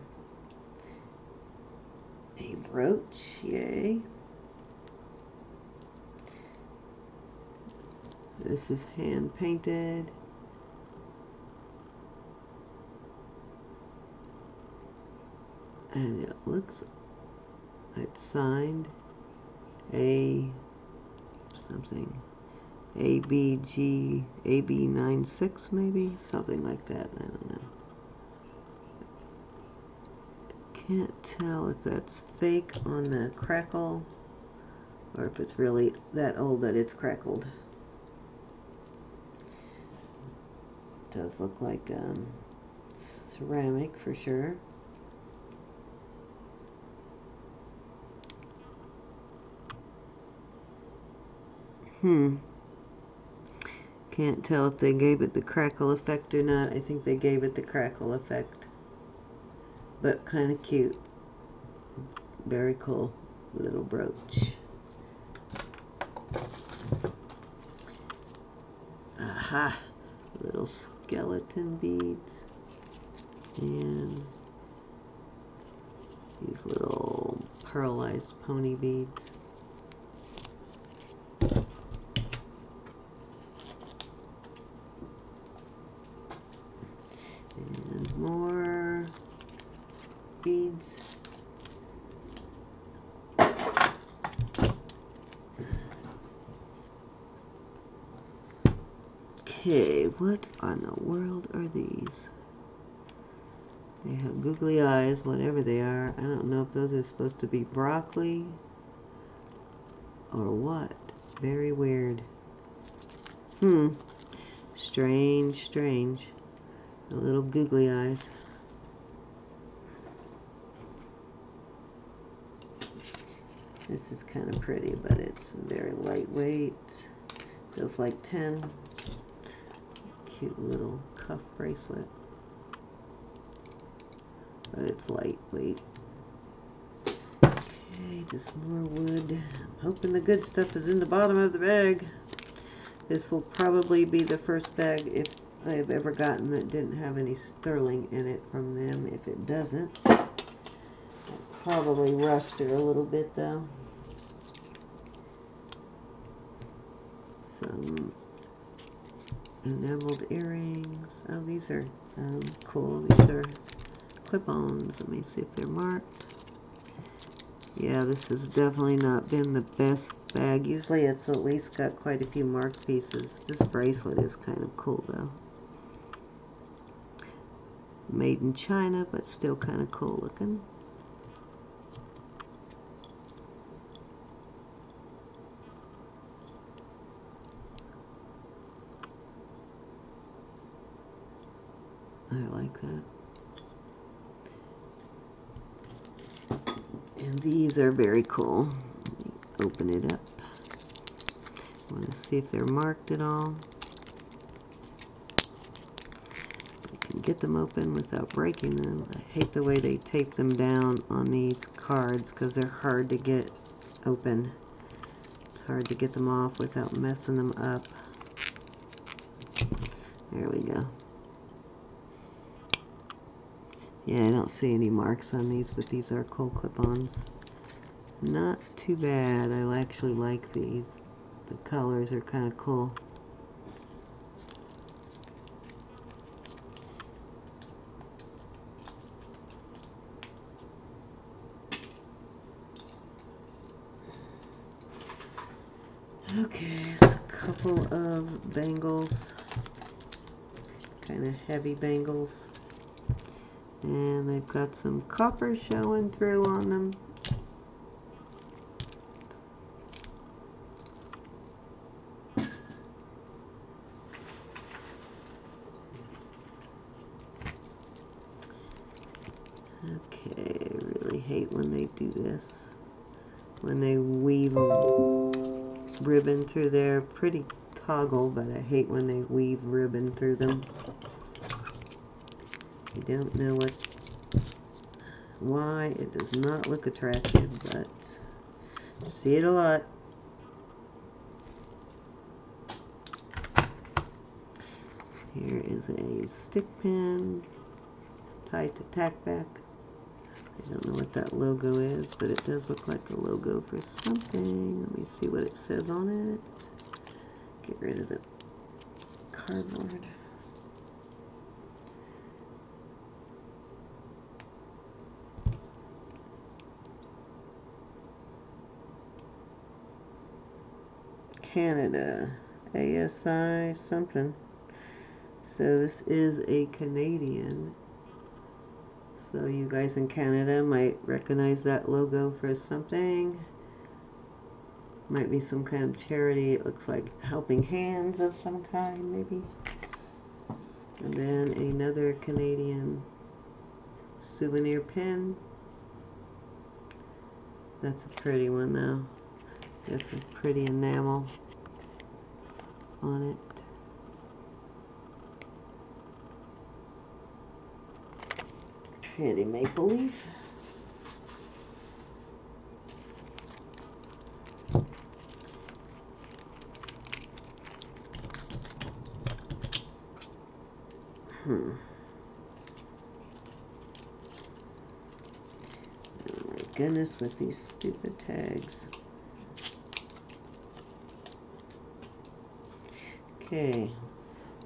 A brooch, yay. This is hand painted. And it looks, it's signed A something. ABG, AB96 maybe? Something like that, I don't know. Can't tell if that's fake on the crackle or if it's really that old that it's crackled. It does look like ceramic for sure. Can't tell if they gave it the crackle effect or not. I think they gave it the crackle effect. but kind of cute. Very cool little brooch. Aha! Little skeleton beads. And these little pearlized pony beads. And more beads. Okay, what on the world are these? They have googly eyes, whatever they are. I don't know if those are supposed to be broccoli or what. Very weird. Strange, strange. The little googly eyes. This is kind of pretty, but it's very lightweight. Feels like 10. Cute little cuff bracelet. But it's lightweight. Okay, just more wood. I'm hoping the good stuff is in the bottom of the bag. This will probably be the first bag if I have ever gotten that didn't have any sterling in it from them. If it doesn't, I'll probably rust her a little bit though. Some enameled earrings. Oh, these are cool. These are clip-ons. Let me see if they're marked. Yeah, this has definitely not been the best bag. Usually it's at least got quite a few marked pieces. This bracelet is kind of cool though. Made in China, but still kind of cool looking. I like that. And these are very cool. Let me open it up. I want to see if they're marked at all. I can get them open without breaking them. I hate the way they tape them down on these cards because they're hard to get open. It's hard to get them off without messing them up. There we go. Yeah, I don't see any marks on these, but these are cool clip-ons. Not too bad. I actually like these. The colors are kind of cool. Okay, so a couple of bangles. Kind of heavy bangles. And they've got some copper showing through on them. Okay, I really hate when they do this. When they weave ribbon through there. Pretty toggle, but I hate when they weave ribbon through them. I don't know why it does not look attractive, but see it a lot. Here is a stick pin tied to tack back. I don't know what that logo is, but it does look like a logo for something. Let me see what it says on it. Get rid of the cardboard. Canada, ASI something. So this is a Canadian. So you guys in Canada might recognize that logo for something. Might be some kind of charity. It looks like Helping Hands of some kind, maybe. And then another Canadian souvenir pin. That's a pretty one though. There's some pretty enamel on it. Pretty maple leaf. Oh my goodness, with these stupid tags. Okay,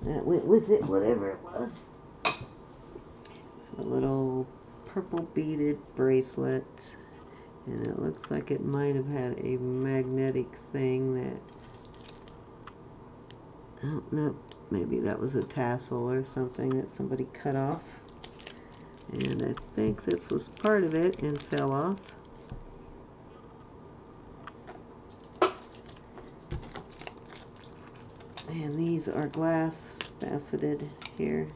that went with it, whatever it was. It's a little purple beaded bracelet, and it looks like it might have had a magnetic thing that, oh no, maybe that was a tassel or something that somebody cut off. And I think this was part of it and fell off. And these are glass faceted here.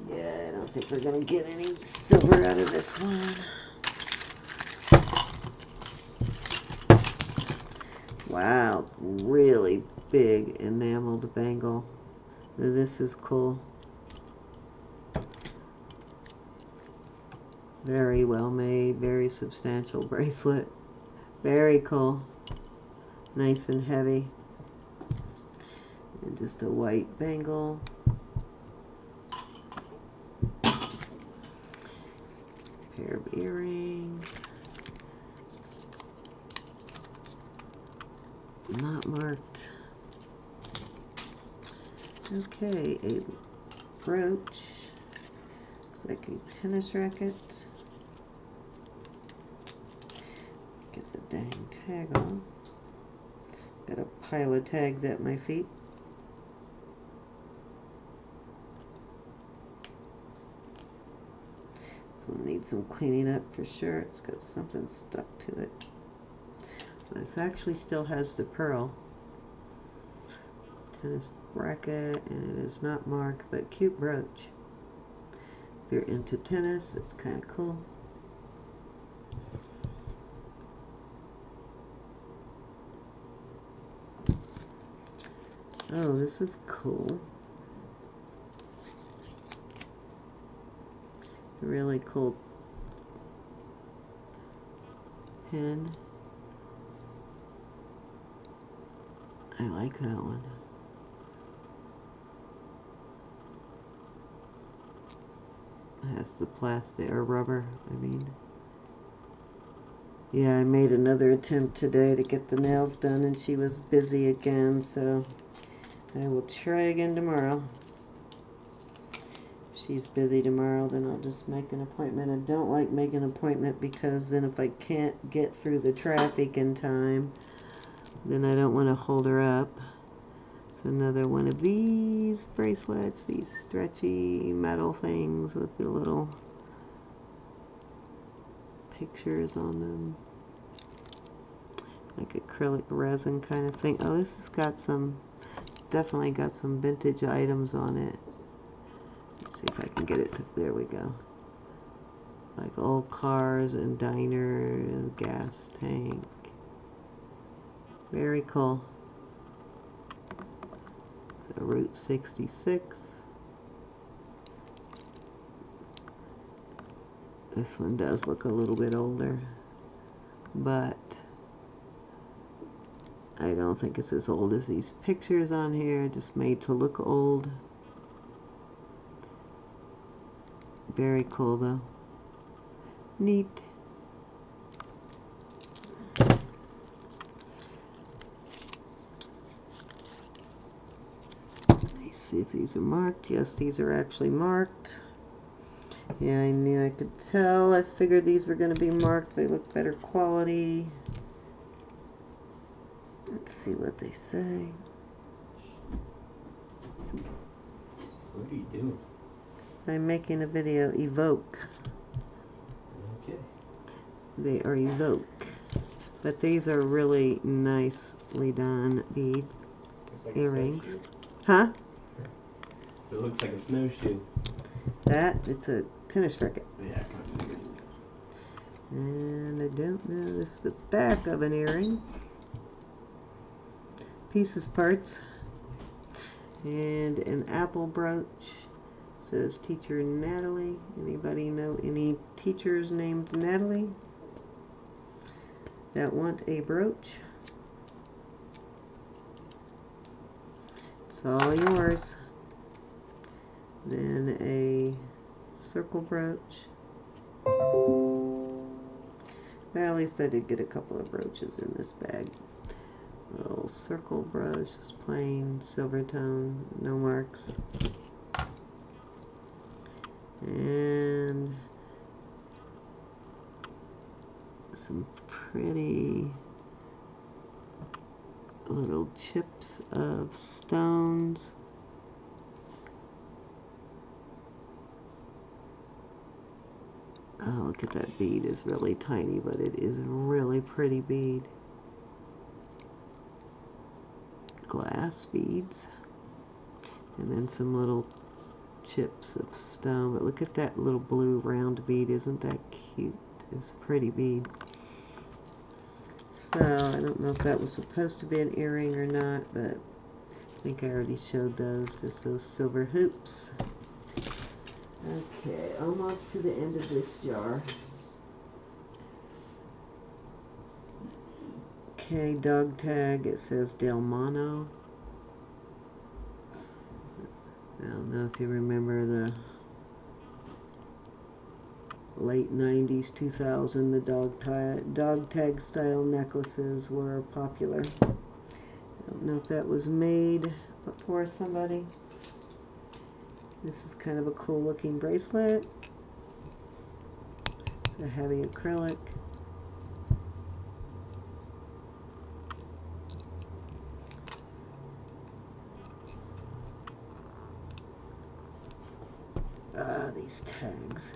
Yeah, I don't think we're gonna get any silver out of this one. Wow, really big enameled bangle. This is cool. Very well made, very substantial bracelet. Very cool. Nice and heavy. And just a white bangle. Pair of earrings. Not marked. Okay, a brooch. Looks like a tennis racket. Get the dang tag on. Got a pile of tags at my feet. This one needs some cleaning up for sure. It's got something stuck to it. This actually still has the pearl. Tennis racket, and it is not marked, but cute brooch. If you're into tennis, it's kind of cool. Oh, this is cool. Really cool pin. I like that one. It has the plastic or rubber, I mean. Yeah, I made another attempt today to get the nails done and she was busy again, so I will try again tomorrow. If she's busy tomorrow, then I'll just make an appointment. I don't like making an appointment because then if I can't get through the traffic in time, then I don't want to hold her up. It's another one of these bracelets, these stretchy metal things with the little pictures on them. Like acrylic resin kind of thing. Oh, this has got some, definitely got some vintage items on it. Let's see if I can get it to, there we go. Like old cars and diners, gas tank. Very cool. So Route 66. This one does look a little bit older, but I don't think it's as old as these pictures on here, just made to look old. Very cool though. Neat. See if these are marked. Yes, these are actually marked. Yeah, I knew, I could tell. I figured these were going to be marked. They look better quality. Let's see what they say. What are you doing? I'm making a video. Evoke. Okay. They are Evoke. But these are really nicely done bead Like earrings. Huh? It looks like a snowshoe. That, it's a tennis racket. Yeah, kind of. And I don't know, this is the back of an earring. pieces parts. And an apple brooch. Says teacher Natalie. Anybody know any teachers named Natalie that want a brooch? It's all yours. Then a circle brooch. Well, at least I did get a couple of brooches in this bag. Little circle brush, just plain silver tone, no marks. And some pretty little chips of stones. Oh, look at that bead. It's really tiny, but it is a really pretty bead. Glass beads. And then some little chips of stone. But look at that little blue round bead. Isn't that cute? It's a pretty bead. So, I don't know if that was supposed to be an earring or not, but I think I already showed those. Just those silver hoops. Okay, almost to the end of this jar. Okay, dog tag. It says Del Mono. I don't know if you remember the late 90s, 2000, the dog tag style necklaces were popular. I don't know if that was made for somebody. This is kind of a cool looking bracelet. It's a heavy acrylic. These tags.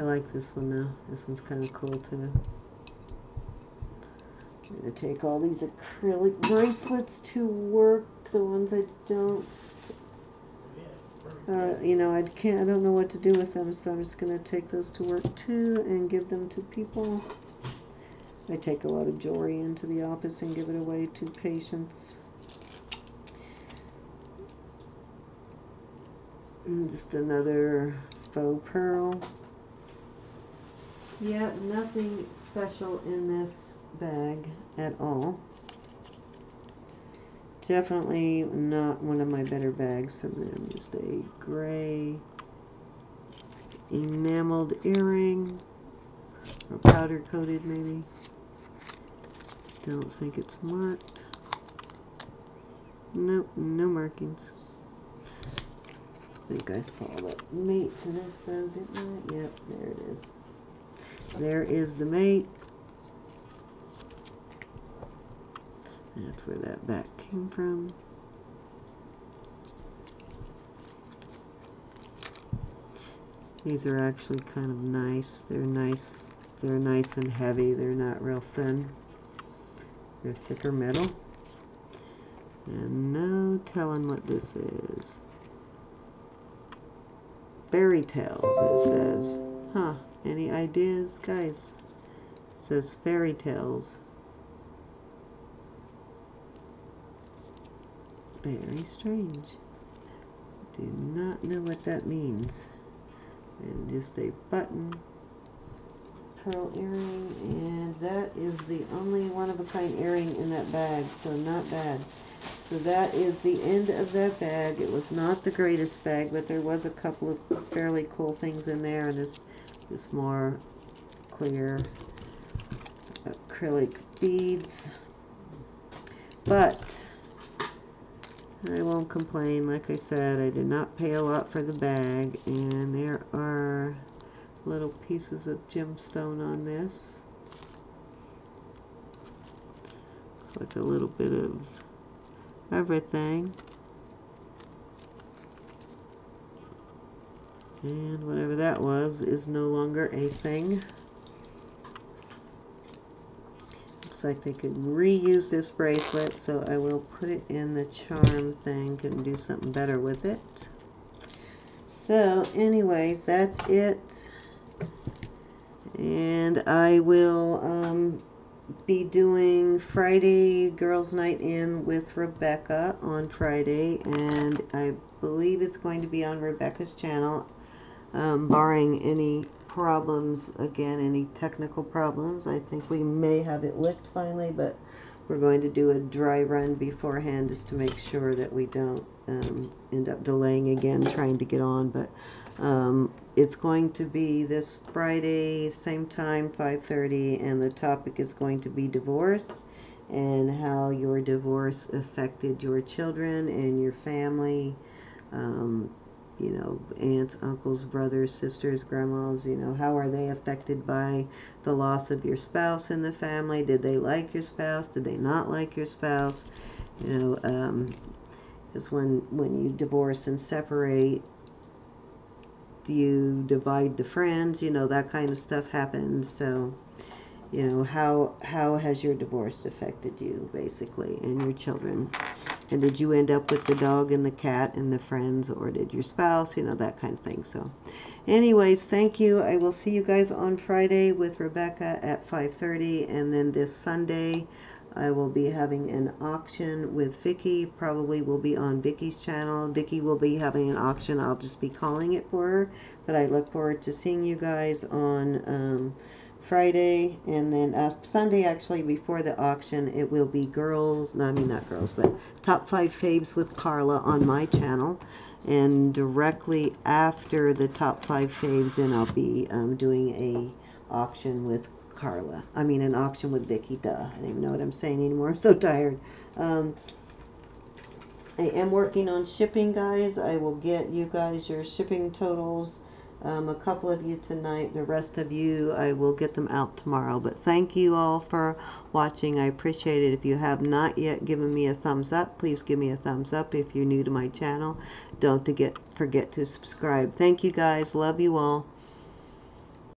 I like this one though. This one's kind of cool too. I'm going to take all these acrylic bracelets to work. The ones I don't, you know, I don't know what to do with them, so I'm just going to take those to work too and give them to people. I take a lot of jewelry into the office and give it away to patients. And just another faux pearl. Yeah, nothing special in this bag at all. Definitely not one of my better bags. And then just a gray enameled earring, or powder coated maybe. Don't think it's marked. Nope, no markings. I think I saw the mate to this though, didn't I? Yep, there it is. There is the mate. That's where that back came from. These are actually kind of nice. They're nice. They're nice and heavy. They're not real thin. They're thicker metal. And no telling what this is. Fairy tales, it says. Huh. Any ideas, guys? It says fairy tales. Very strange. Do not know what that means. And just a button pearl earring, and that is the only one-of-a-kind earring in that bag, so not bad. So that is the end of that bag. It was not the greatest bag, but there was a couple of fairly cool things in there, and this more clear acrylic beads. But I won't complain. Like I said, I did not pay a lot for the bag, and there are little pieces of gemstone on this. Looks like a little bit of everything. And whatever that was is no longer a thing. Looks like they could reuse this bracelet, so I will put it in the charm thing and do something better with it. So anyways, that's it. And I will be doing Friday Girls Night In with Rebecca on Friday, and I believe it's going to be on Rebecca's channel, barring any problems, again, any technical problems. I think we may have it licked finally, but we're going to do a dry run beforehand just to make sure that we don't end up delaying again trying to get on. But it's going to be this Friday, same time, 5:30, and the topic is going to be divorce and how your divorce affected your children and your family. You know, aunts, uncles, brothers, sisters, grandmas, you know, how are they affected by the loss of your spouse in the family? Did they like your spouse? Did they not like your spouse? You know, because when you divorce and separate, you divide the friends, you know, that kind of stuff happens. So, you know, how has your divorce affected you, basically, and your children? And did you end up with the dog and the cat and the friends, or did your spouse, you know, that kind of thing. So anyways, thank you. I will see you guys on Friday with Rebecca at 5:30, and then this Sunday I will be having an auction with Vicky. Probably will be on Vicky's channel. Vicky will be having an auction. I'll just be calling it for her, but I look forward to seeing you guys on Friday, and then Sunday, actually, before the auction, it will be girls, no, I mean not girls, but top 5 faves with Carla on my channel, and directly after the top 5 faves, then I'll be doing a auction with Carla. I mean an auction with Vicky, duh. I don't even know what I'm saying anymore. I'm so tired. I am working on shipping, guys. I will get you guys your shipping totals. A couple of you tonight, the rest of you, I will get them out tomorrow. But thank you all for watching. I appreciate it. If you have not yet given me a thumbs up, please give me a thumbs up. If you're new to my channel, don't forget to subscribe. Thank you guys. Love you all.